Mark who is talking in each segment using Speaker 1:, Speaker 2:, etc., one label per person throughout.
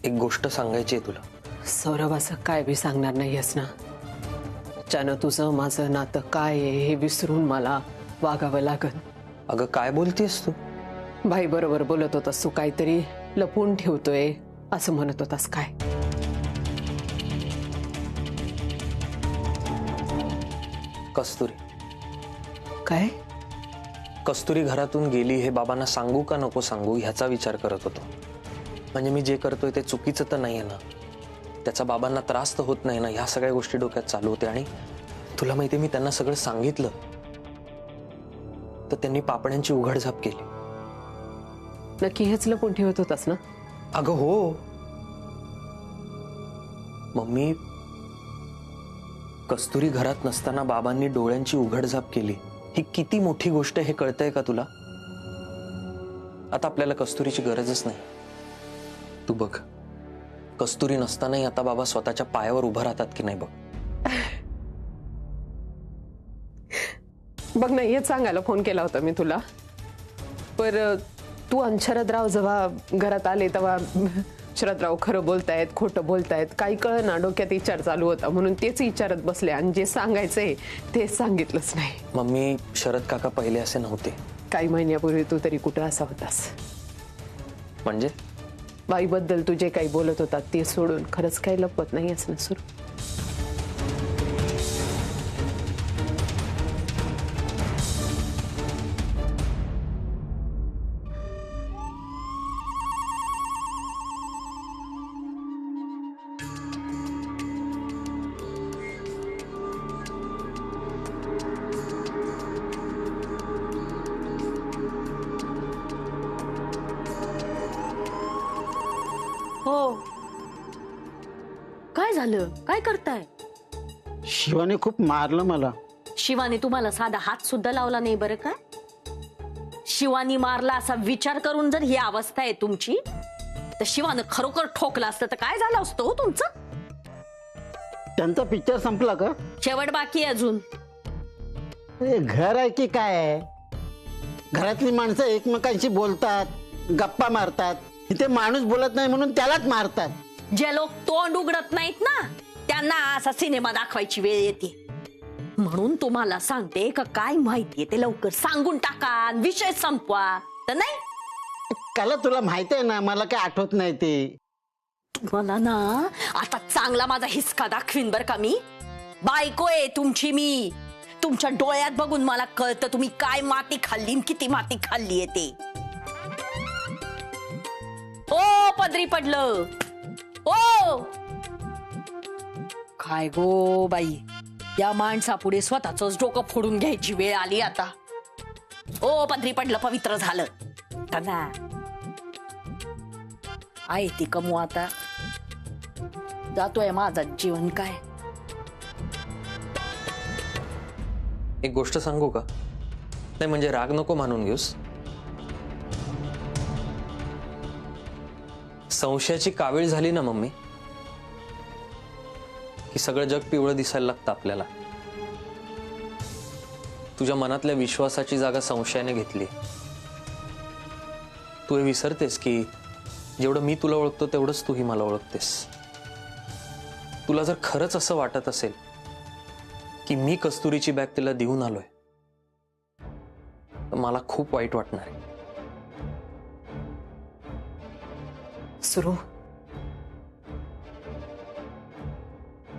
Speaker 1: एक गोष्ट सांगायची आहे तुला.
Speaker 2: सौरभ असं काय बी सांगणार नाहीयेस ना? त्यानं तुझं माझं नातं काय आहे हे विसरून मला वागावं लागल.
Speaker 1: अगं काय बोलतेस तू?
Speaker 2: बाई बरोबर बोलत होतास तू, काहीतरी लपून ठेवतोय असं म्हणत होतास काय?
Speaker 1: कस्तुरी.
Speaker 2: काय?
Speaker 1: कस्तुरी घरातून गेली हे बाबांना सांगू का नको सांगू ह्याचा विचार करत होतो. म्हणजे मी जे करतोय ते चुकीचं तर नाहीये ना, त्याचा बाबांना त्रास तर होत नाही ना, ह्या सगळ्या गोष्टी डोक्यात चालू होते. आणि तुला माहितीये मी त्यांना सगळं सांगितलं तर त्यांनी पापण्यांची उघडझाप केली.
Speaker 2: नक्की हेच लपून ठेवत होतास ना?
Speaker 1: अगं हो मम्मी, कस्तुरी घरात नसताना बाबांनी डोळ्यांची उघडझाप केली ही किती मोठी गोष्ट हे कळतंय का तुला? आता आपल्याला कस्तुरीची गरजच नाही. तू बघ, कस्तुरी नसतानाही आता बाबा स्वतःच्या पायावर उभं राहतात की नाही बघ.
Speaker 2: बघ ना, हेच सांगायला फोन केला होता मी तुला. पर तू आणि शरदराव जेव्हा घरात आले तेव्हा शरदराव खरं बोलतायत खोटं बोलतायत काही कळ ना, डोक्यात विचार चालू होता म्हणून तेच विचारत बसले आणि जे सांगायचंय तेच सांगितलंच नाही.
Speaker 1: मम्मी, शरद काका पहिले असे नव्हते.
Speaker 2: काही महिन्यापूर्वी तू तरी कुठं असा होतास?
Speaker 1: म्हणजे
Speaker 2: बाईबद्दल तू जे काही बोलत होता ते सोडून खरंच काही लपवत नाही असं सुरू?
Speaker 3: हो, काय झालं? काय करताय?
Speaker 4: शिवाने खूप मारलं मला.
Speaker 3: शिवानी तुम्हाला साधा हात सुद्धा लावला नाही बरं का? शिवानी मारला असा विचार करून जर ही अवस्था आहे तुमची तर शिवानं खरोखर ठोकला असतं तर काय झालं असतं हो तुमचं?
Speaker 4: त्यांचा पिक्चर संपला का?
Speaker 3: शेवट बाकी आहे अजून.
Speaker 4: हे घर आहे की काय आहे? घरातली माणसं एकमेकांशी बोलतात, गप्पा मारतात. इथे माणूस बोलत नाही म्हणून त्यालाच मारतात.
Speaker 3: जे लोक तोंड उघडत नाहीत ना त्यांना असा सिनेमा दाखवायची वेळ येते. म्हणून तुम्हाला सांगते का काय माहितीये ते लवकर सांगून टाका, विषय संपवा. तर नाही
Speaker 4: काला तुला माहिती आहे ना, मला काय आठवत नाही ते.
Speaker 3: तुम्हाला ना आता चांगला माझा हिसका दाखवीन बर का मी. बायको आहे तुमची मी. तुमच्या डोळ्यात बघून मला कळतं तुम्ही काय माती खाल्ली आणि किती माती खाल्ली आहे ते. ओ पदरी पडलं. ओ काय गो बाई, या माणसापुढे स्वतःच डोकं फोडून घ्यायची वेळ आली आता. ओ पदरी पडलं, पवित्र झालं कना. आहे ती कमू आता. जातोय माझा जीवन काय.
Speaker 1: एक गोष्ट सांगू का? नाही म्हणजे राग नको मानून घेऊस. संशयाची कावीळ झाली ना मम्मी की सगळं जग पिवळं दिसायला लागतं आपल्याला. तुझ्या मनातल्या विश्वासाची जागा संशयाने घेतली. तू हे विसरतेस की जेवढं मी तुला ओळखतो तेवढंच तूही मला ओळखतेस. तुला जर खरंच असं वाटत असेल की मी कस्तुरीची बॅग तिला देऊन आलोय तर मला खूप वाईट वाटणार आहे.
Speaker 2: सुरू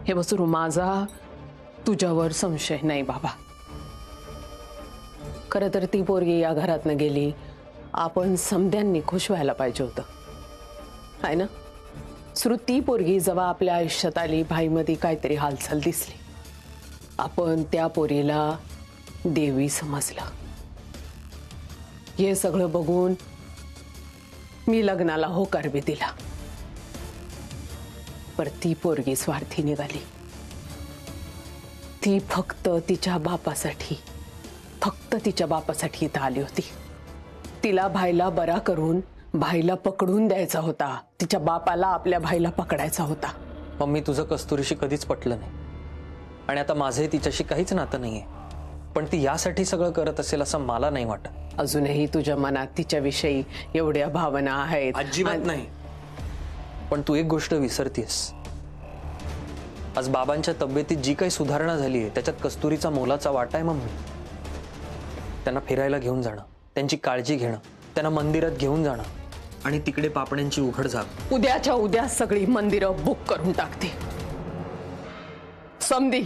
Speaker 2: हे बघ सुरू, माझा तुझ्यावर संशय नाही बाबा. खरं तर ती पोरगी या घरातनं गेली, आपण समद्यांनी खुश व्हायला पाहिजे होतं आहे ना सुरू. ती पोरगी जेव्हा आपल्या आयुष्यात आली भाईमध्ये काहीतरी हालचाल दिसली, आपण त्या पोरीला देवी समजलं. हे सगळं बघून मी लग्नाला होकार बी दिला. पर ती पोरगी स्वार्थी निघाली. ती फक्त तिच्या बापासाठी इथं आली होती. तिला भाईला बरा करून भाईला पकडून द्यायचा होता. तिच्या बापाला आपल्या भाईला पकडायचा होता.
Speaker 1: मम्मी, तुझं कस्तुरीशी कधीच पटलं नाही आणि आता माझंही तिच्याशी काहीच नातं नाहीये. पण ती यासाठी सगळं करत असेल असं मला नाही वाटत.
Speaker 2: अजूनही तुझ्या मनात तिच्याविषयी एवढ्या भावना आहेत?
Speaker 1: अजिबात नाही. पण तू एक गोष्ट विसरतीस. आज बाबांच्या तब्येतीत जी काही सुधारणा झाली आहे त्याच्यात कस्तुरीचा मोलाचा वाटा आहे मम्मी. त्यांना फिरायला घेऊन जाणं, त्यांची काळजी घेणं, त्यांना मंदिरात घेऊन जाणं आणि तिकडे पापण्यांची उघड झाक.
Speaker 2: उद्याच्या उद्या सगळी मंदिरं बुक करून टाकते. समधी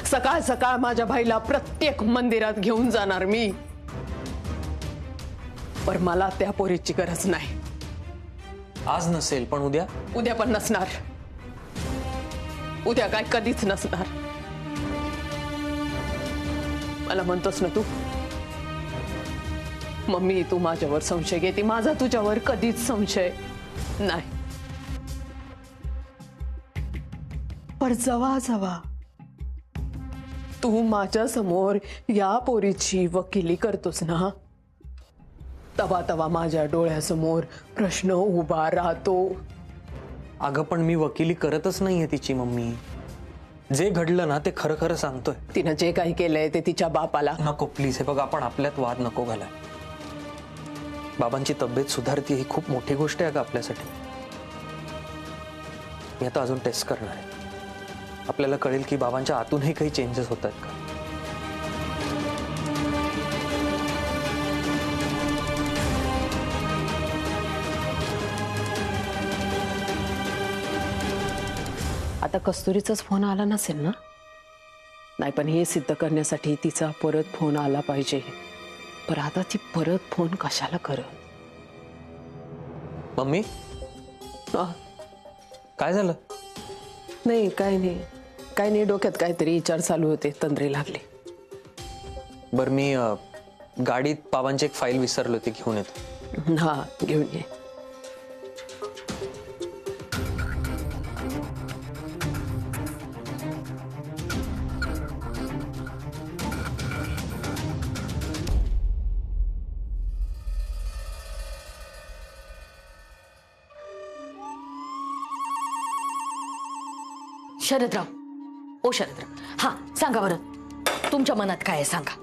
Speaker 2: सकाळ सकाळ माझ्या भाईला प्रत्येक मंदिरात घेऊन जाणार मी. पण मला त्या पोरीची गरज नाही.
Speaker 1: आज नसेल पण उद्या.
Speaker 2: उद्या पण नसणार. उद्या काय कधीच नसणार. मला म्हणतोस ना तू, मम्मी तू माझ्यावर संशय घेते. माझा तुझ्यावर कधीच संशय नाही. पण जवा जवा तू माझ्या समोर या पोरीची वकिली करतोस ना, तवा तवा माझ्या डोळ्यासमोर प्रश्न उभा राहतो.
Speaker 1: अगं पण मी वकिली करतच नाहीये तिची मम्मी. जे घडलं ना ते खरं खरं सांगतोय.
Speaker 2: तिनं जे काही केलंय ते तिच्या बापाला.
Speaker 1: नको प्लीज. हे बघ, आपण आपल्यात वाद नको घालाय. बाबांची तब्येत सुधारती ही खूप मोठी गोष्ट आहे का आपल्यासाठी. मी आता अजून टेस्ट करणार आहे. आपल्याला कळेल की बाबांच्या आतूनही काही चेंजेस होत आहेत का.
Speaker 2: आता कस्तुरीचाच फोन आला नसेल ना. नाही पण हे सिद्ध करण्यासाठी तिचा परत फोन आला पाहिजे. पण आता ती परत फोन कशाला करत.
Speaker 1: मम्मी काय झालं.
Speaker 2: नाही काय नाही काय नाही. डोक्यात काहीतरी विचार चालू होते. तंद्री लागली.
Speaker 1: बरं मी गाडीत बाबांची एक फाईल विसरली होती, घेऊन येतो.
Speaker 2: हा घेऊन ये.
Speaker 3: शरदराव, ओ शरदराव, हा सांगा बरं, तुमच्या मनात काय आहे सांगा.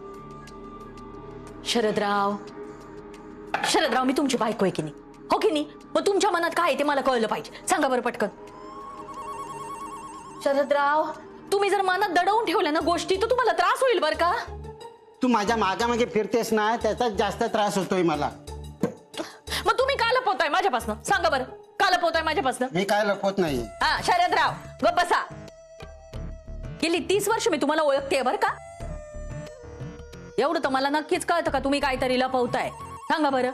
Speaker 3: शरदराव, शरदराव मी तुमची बायको आहे की नाही, हो की नाही. मग तुमच्या मनात काय आहे ते मला कळलं पाहिजे. सांगा बरं पटकन. शरदराव, तुम्ही जर मनात दडवून ठेवल्या ना गोष्टी तर तुम्हाला त्रास होईल बरं का.
Speaker 4: तू माझ्या मागामागे फिरतेस ना, त्याचा जास्त त्रास होतोय मला.
Speaker 3: मग तुम्ही का लपवताय माझ्यापासून. सांगा बरं, का लपवताय माझ्यापासून.
Speaker 4: मी काय लपवत नाही.
Speaker 3: हा शरदराव गप्प बसा. गेली 30 वर्ष मी तुम्हाला ओळखते बरं का. एवढं तर मला नक्कीच कळतं का तुम्ही काहीतरी लपवताय. सांगा बरं.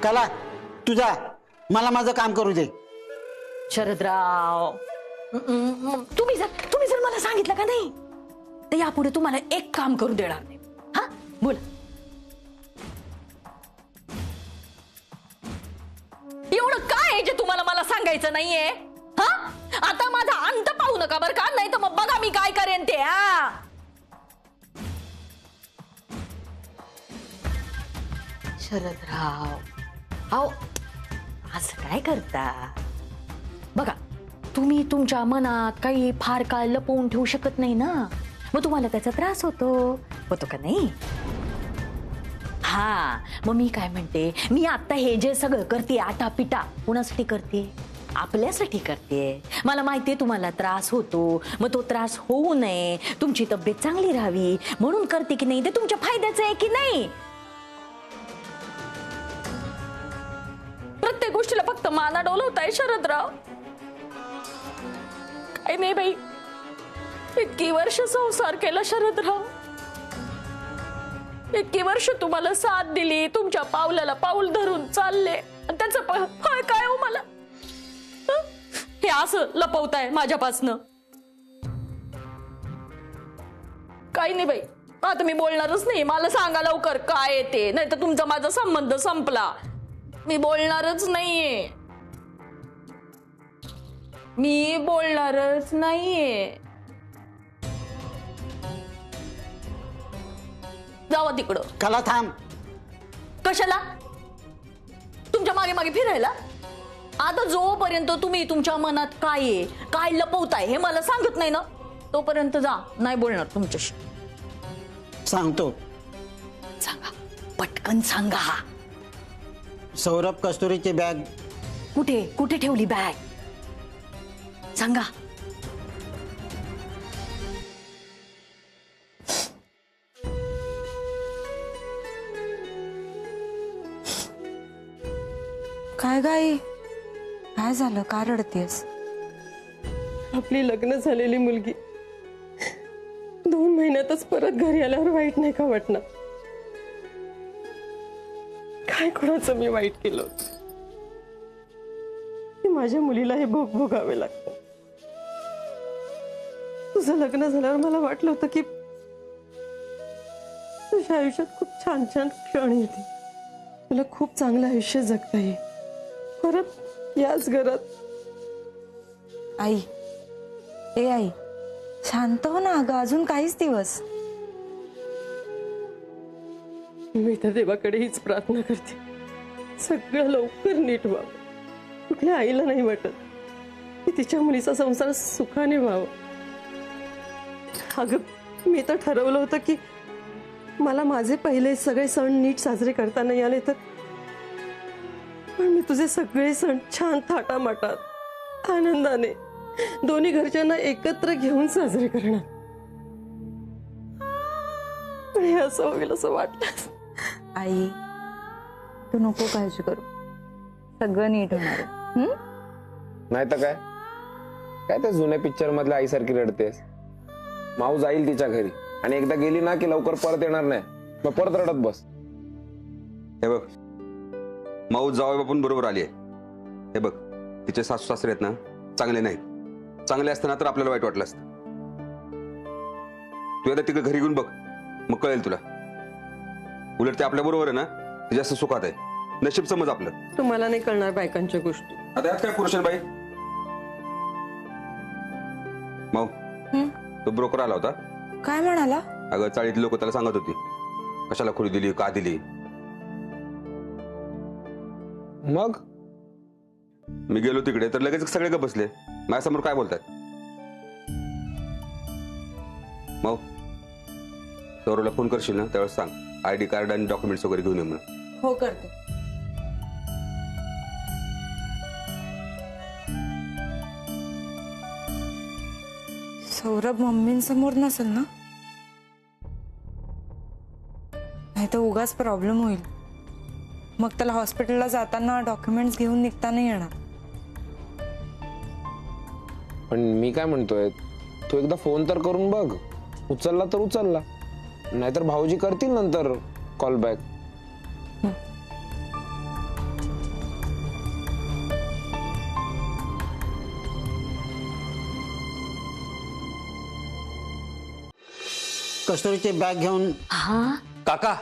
Speaker 4: कला तुझा, मला माझं काम करू दे.
Speaker 3: शरदराव, तुम्ही जर मला सांगितलं का नाही तर यापुढे तुम्हाला एक काम करू देणार नाही. हा बोला. एवढं काय आहे जे तुम्हाला मला सांगायचं नाहीये. हा आता माझा अंत पाहू नका बरं का, नाही तर मग बघा मी काय करेन ते. हा शरदराव, अहो असं काय करता. बघा तुम्ही तुमच्या मनात काही फार काळ लपवून ठेवू शकत नाही ना. मग तुम्हाला त्याचा त्रास होतो का नाही. हा मग मी काय म्हणते, मी आता हे जे सगळं करते आटापिटा कुणासाठी करते, आपल्यासाठी करते. मला माहितीये तुम्हाला त्रास होतो, मग तो त्रास होऊ नये, तुमची तब्येत चांगली राहावी म्हणून करते की नाही. ते तुमच्या फायद्याचं आहे की नाही. प्रत्येक गोष्टीला फक्त माना डोलवताय शरदराव. काही नाही बाई, इतकी वर्ष संसार केला शरदराव, इतकी वर्ष तुम्हाला साथ दिली, तुमच्या पावलाला पाऊल धरून चालले, आणि त्याचं फळ काय हो मला. हे असं लपवताय माझ्यापासनं. काही नाही बाई, आता मी बोलणारच नाही. मला सांगा लवकर काय ते, नाही तर तुमचा माझा संबंध संपला. मी बोलणारच नाहीये. मी बोलणारच नाहीये. जावा तिकडं.
Speaker 4: कला थांब.
Speaker 3: कशाला. तुमच्या मागे मागे फिरायला. आता जोपर्यंत तुम्ही तुमच्या मनात काय आहे, काय लपवताय हे मला सांगत नाही ना, तोपर्यंत जा, नाही बोलणार तुमच्याशी.
Speaker 4: सांगतो.
Speaker 3: सांगा, पटकन सांगा.
Speaker 4: सौरभ कस्तुरीची बॅग
Speaker 3: कुठे कुठे ठेवली बॅग? सांगा.
Speaker 5: काय गाई, काय झालं? का रडतेस?
Speaker 2: आपली लग्न झालेली मुलगी 2 महिन्यातच परत घरी आल्यावर वाईट नाही का वाटणार? काय कोणाचं मी वाईट केलं होतं की माझ्या मुलीला हे भोग भोगावे लागतं? तुझं लग्न झाल्यावर मला वाटलं होतं की तुझ्या आयुष्यात खूप छान छान क्षण येते, तुला खूप चांगलं आयुष्य जगता येईल. परत याच घरात.
Speaker 5: आई, ए आई, शांत हो ना अगं, अजून काहीच दिवस.
Speaker 2: मी तर देवाकडे हीच प्रार्थना करते, सगळं लवकर नीट व्हावं. कुठल्या आईला नाही वाटत की तिच्या मुलीचा संसार सुखाने व्हावा. अगं, मी तर ठरवलं होतं की मला माझे पहिले सगळे सण नीट साजरे करता नाही आले तर पण मी तुझे सगळे सण छान थाटामाटात आनंदाने दोन्ही घरच्यांना एकत्र घेऊन साजरे करणार. पण हे असं होईल असं वाटलं.
Speaker 5: आई, तू नको काळजी करू, सगळं नीट होणार आहे.
Speaker 6: नाही तर काय काय त्या जुन्या पिक्चर मधल्या आईसारखी रडतेस? माऊ जाईल तिच्या घरी आणि एकदा गेली ना की लवकर परत येणार नाही, मग परत रडत बस.
Speaker 7: हे बघ, माऊ जावई बापून बरोबर आली आहे. हे बघ, तिचे सासू सासरे आहेत ना, चांगले नाहीत. चांगले असताना तर आपल्याला वाईट वाटलं असतं. तू आता तिकडे घरी घेऊन बघ, मग कळेल तुला. उलट ते आपल्या बरोबर आहे ना, ते जास्त सुखात आहे. नशीब समज आपलं.
Speaker 2: तुम्हाला नाही कळणार बायकांच्या गोष्टी.
Speaker 7: आता यात काय पुरुषांबाई? माऊ, तो ब्रोकर आला होता.
Speaker 5: काय म्हणाला?
Speaker 7: अगं, चाळीतली लोक त्याला सांगत होती कशाला खोली दिली, का दिली.
Speaker 6: मग
Speaker 7: मी गेलो तिकडे तर लगेच सगळे गप्प बसले. माझ्यासमोर काय बोलतात? माऊ, सौरवला फोन करशील ना, त्यावेळेस सांग ID कार्ड आणि डॉक्युमेंट्स वगैरे घेऊन ये म्हणून.
Speaker 5: हो, करते. सौरभ मम्मींसमोर नसेल ना? नाही तर उगाच प्रॉब्लेम होईल. मग त्याला हॉस्पिटलला जाताना डॉक्युमेंट्स घेऊन निघता नाही येणार.
Speaker 6: पण मी काय म्हणतोय, तू एकदा फोन तर करून बघ. उचलला तर उचलला, नाहीतर भाऊजी करतील नंतर कॉल बॅक.
Speaker 4: कस्तुरीची बॅग घेऊन.
Speaker 3: हा,
Speaker 1: काका,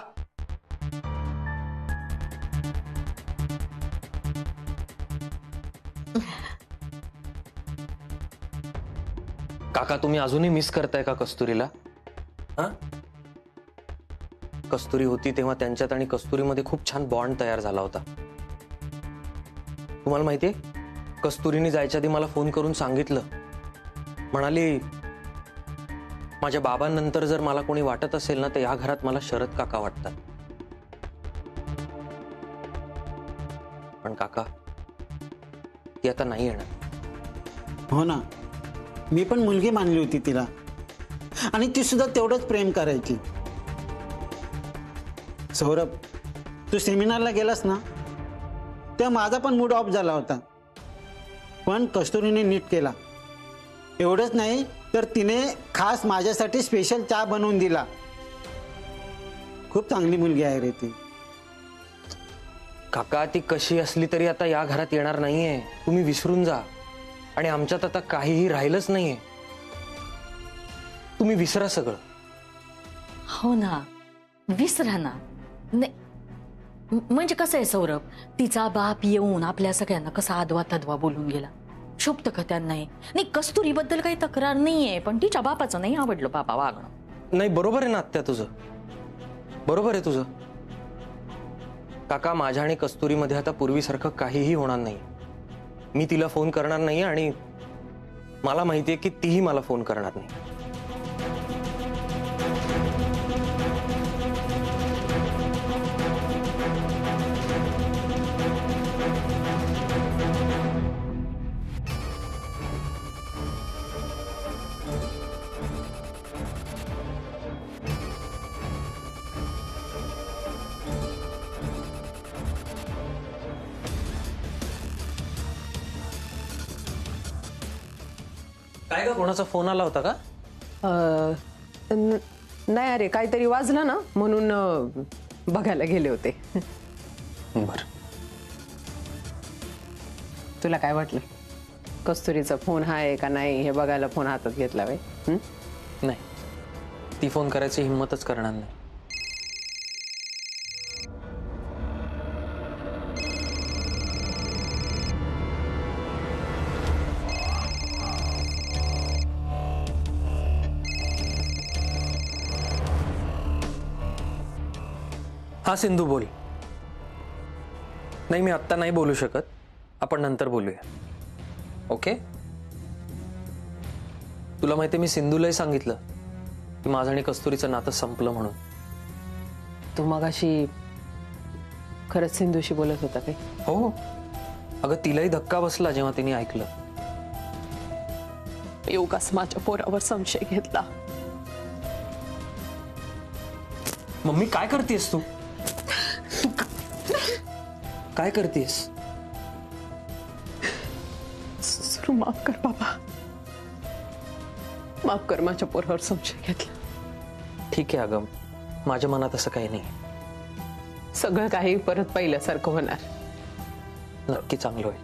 Speaker 1: काका तुम्ही अजूनही मिस करताय का कस्तुरीला? हा, कस्तुरी होती तेव्हा त्यांच्यात आणि कस्तुरीमध्ये खूप छान बॉन्ड तयार झाला होता. तुम्हाला माहितीये, कस्तुरीने जायच्या आधी मला फोन करून सांगितलं, म्हणाली माझ्या बाबांनंतर जर मला कोणी वाटत असेल ना, तर या घरात मला शरद काका वाटतात. पण काका, ती आता नाही येणार.
Speaker 4: हो ना, मी पण मुलगी मानली होती तिला, आणि ती सुद्धा तेवढंच प्रेम करायची. सौरभ, तू सेमिनारला गेलास ना, तेव्हा माझा पण मूड ऑफ झाला होता, पण कस्तुरीने नीट केला. एवढंच नाही तर तिने खास माझ्यासाठी स्पेशल चहा बनवून दिला. खूप चांगली मुलगी आहे रे ती.
Speaker 1: काका, ती कशी असली तरी आता या घरात येणार नाहीये. तुम्ही विसरून जा. आणि आमच्यात आता काहीही राहिलंच नाहीये. तुम्ही विसरा सगळं.
Speaker 3: हो ना, विसरा ना. म्हणजे कसं आहे सौरभ, तिचा बाप येऊन आपल्या सगळ्यांना कसा आदवा तदवा बोलून गेला. शोभतं का त्यांना? नाही, कस्तुरीबद्दल काही तक्रार नाहीये, पण तिच्या बापाचं नाही आवडलं बाबा वागणं.
Speaker 1: नाही, बरोबर आहे ना आत्या, तुझं बरोबर आहे तुझं. काका, माझ्या आणि कस्तुरीमध्ये आता पूर्वीसारखं काहीही होणार नाही. मी तिला फोन करणार नाही आणि मला माहितीये की तीही मला फोन करणार नाही. काय का कोणाचा फोन आला होता का?
Speaker 2: नाही अरे, काहीतरी वाजलं ना म्हणून बघायला गेले होते.
Speaker 1: बर.
Speaker 2: तुला काय वाटलं कस्तुरीचा फोन आहे का नाही हे बघायला फोन हातात घेतला वे?
Speaker 1: नाही, ती फोन करायची हिंमतच करणार नाही. हा सिंधू बोल. नाही, मी आत्ता नाही बोलू शकत, आपण नंतर बोलूया. ओके? तुला माहिती, मी सिंधूलाही सांगितलं की माझं आणि कस्तुरीचं नातं संपलं म्हणून.
Speaker 2: तू मगाशी खरंच सिंधूशी बोलत होता काय?
Speaker 1: हो, अगं तिलाही धक्का बसला जेव्हा तिने ऐकलं.
Speaker 2: योगास माझ्या पोरावर संशय घेतला.
Speaker 1: मम्मी काय करतेस तू? काय करतेस?
Speaker 2: सुरू माफ कर बाबा, माफ कर, माझ्या पोरावर संशय घेतला.
Speaker 1: ठीक आहे अगं, माझ्या मनात असं काही नाही.
Speaker 2: सगळं काही परत पहिल्यासारखं होणार.
Speaker 1: नक्की चांगलं होईल.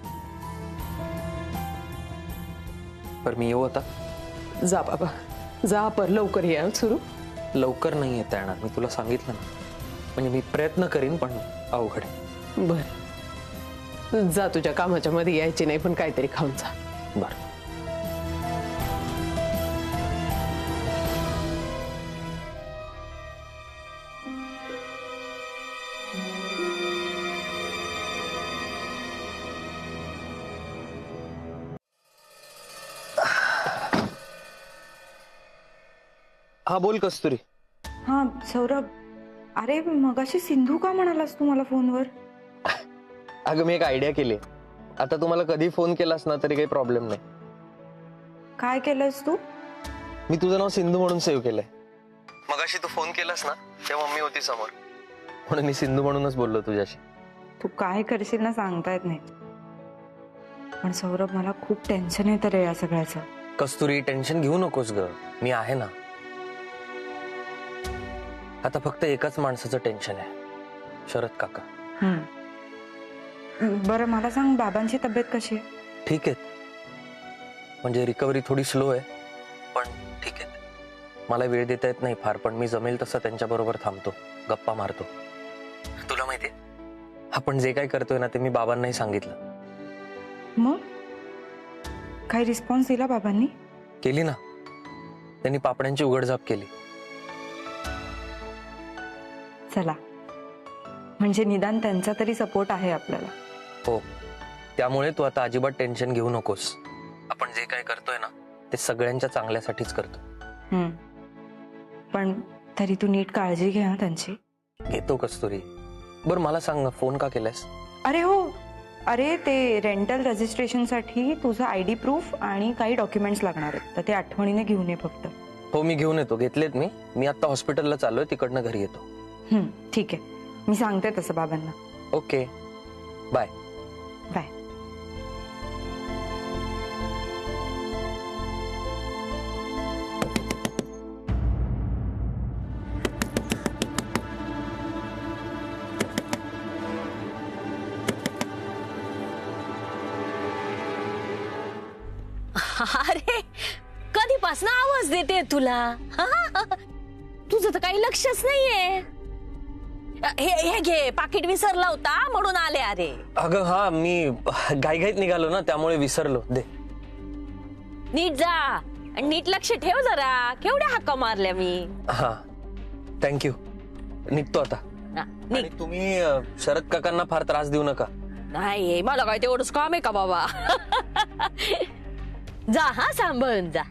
Speaker 1: पर मी येऊ आता?
Speaker 2: जा बाबा जा, पर लवकर या. सुरू
Speaker 1: लवकर नाही येता येणार, मी तुला सांगितलं ना. म्हणजे मी प्रयत्न करीन, पण अवघड आहे.
Speaker 2: बर, जा, तुझ्या कामाच्या मध्ये यायची नाही, पण काहीतरी खाऊन जा.
Speaker 1: बरं. हा बोल कस्तुरी.
Speaker 5: हा सौरभ, अरे मगाशी सिंधू का म्हणालास तू मला फोनवर?
Speaker 1: अगं मी एक आयडिया केली. आता तुम्हाला कधी फोन केलास ना तरी काही प्रॉब्लेम नाही.
Speaker 5: काय केलंस तू?
Speaker 1: मी तुझं नाव सिंधू म्हणून सेव्ह केलंय. मगाशी तू फोन केलास ना तेव्हा मम्मी होती समोर, म्हणून मी सिंधू म्हणूनच बोललो तुझ्याशी.
Speaker 5: तू काय करशील ना सांगता येत नाही, पण सौरभ मला खूप टेन्शन येतं रे या सगळ्याचं.
Speaker 1: कस्तुरी, टेन्शन घेऊ नकोस ग, मी आहे ना. आता फक्त एकाच माणसाचं टेन्शन आहे, शरद काका.
Speaker 5: बरं मला सांग, बाबांची तब्येत कशी आहे?
Speaker 1: ठीक आहे, म्हणजे रिकव्हरी थोडी स्लो आहे, पण ठीक आहे. मला वेळ देता येत नाही फार, पण मी जमेल तसं त्यांच्या बरोबर थांबतो, गप्पा मारतो. तुला माहितीये, आपण जे काय करतोय ना ते मी बाबांनाही सांगितलं.
Speaker 5: मग काही रिस्पॉन्स दिला बाबांनी?
Speaker 1: केली ना, त्यांनी पापड्यांची उघडझाप केली.
Speaker 5: चला, म्हणजे निदान त्यांचा तरी सपोर्ट आहे आपल्याला.
Speaker 1: हो, त्यामुळे तू आता अजिबात टेन्शन घेऊ नकोस. आपण जे काय करतोय ना ते सगळ्यांच्या चांगल्यासाठीच करतो.
Speaker 5: पण तरी तू नीट काळजी घे हा त्यांची.
Speaker 1: घेतो कस्तुरी. बरं मला सांग ना, फोन का केलास?
Speaker 5: अरे हो, अरे ते रेंटल रजिस्ट्रेशनसाठी तुझं ID प्रूफ आणि काही डॉक्युमेंट्स लागणार आहेत, तर ते आठवणीने घेऊन ये फक्त.
Speaker 1: हो, मी घेऊन येतो. घेतलेत मी आता हॉस्पिटलला चाललोय, तिकडनं घरी येतो.
Speaker 5: ठीक आहे, मी सांगते तसं बाबांना.
Speaker 1: Okay, bye.
Speaker 5: बाय.
Speaker 3: अरे कधीपासून आवाज देते तुला? तुझं तर काही लक्षच नाहीये. हे घे, पाकिट विसरला होता म्हणून आले. अरे
Speaker 1: अगं हा, मी घाईघाईत निघालो ना त्यामुळे विसरलो. दे.
Speaker 3: नीट जा आणि नीट लक्ष ठेव जरा. केवढ्या हाका मारल्या मी.
Speaker 1: हा, थँक्यू. निघतो आता. आणि तुम्ही शरद काकांना फार त्रास देऊ नका.
Speaker 3: नाही, मला काय तेवढंच काम आहे का बाबा? जा हा, सांभाळून जा.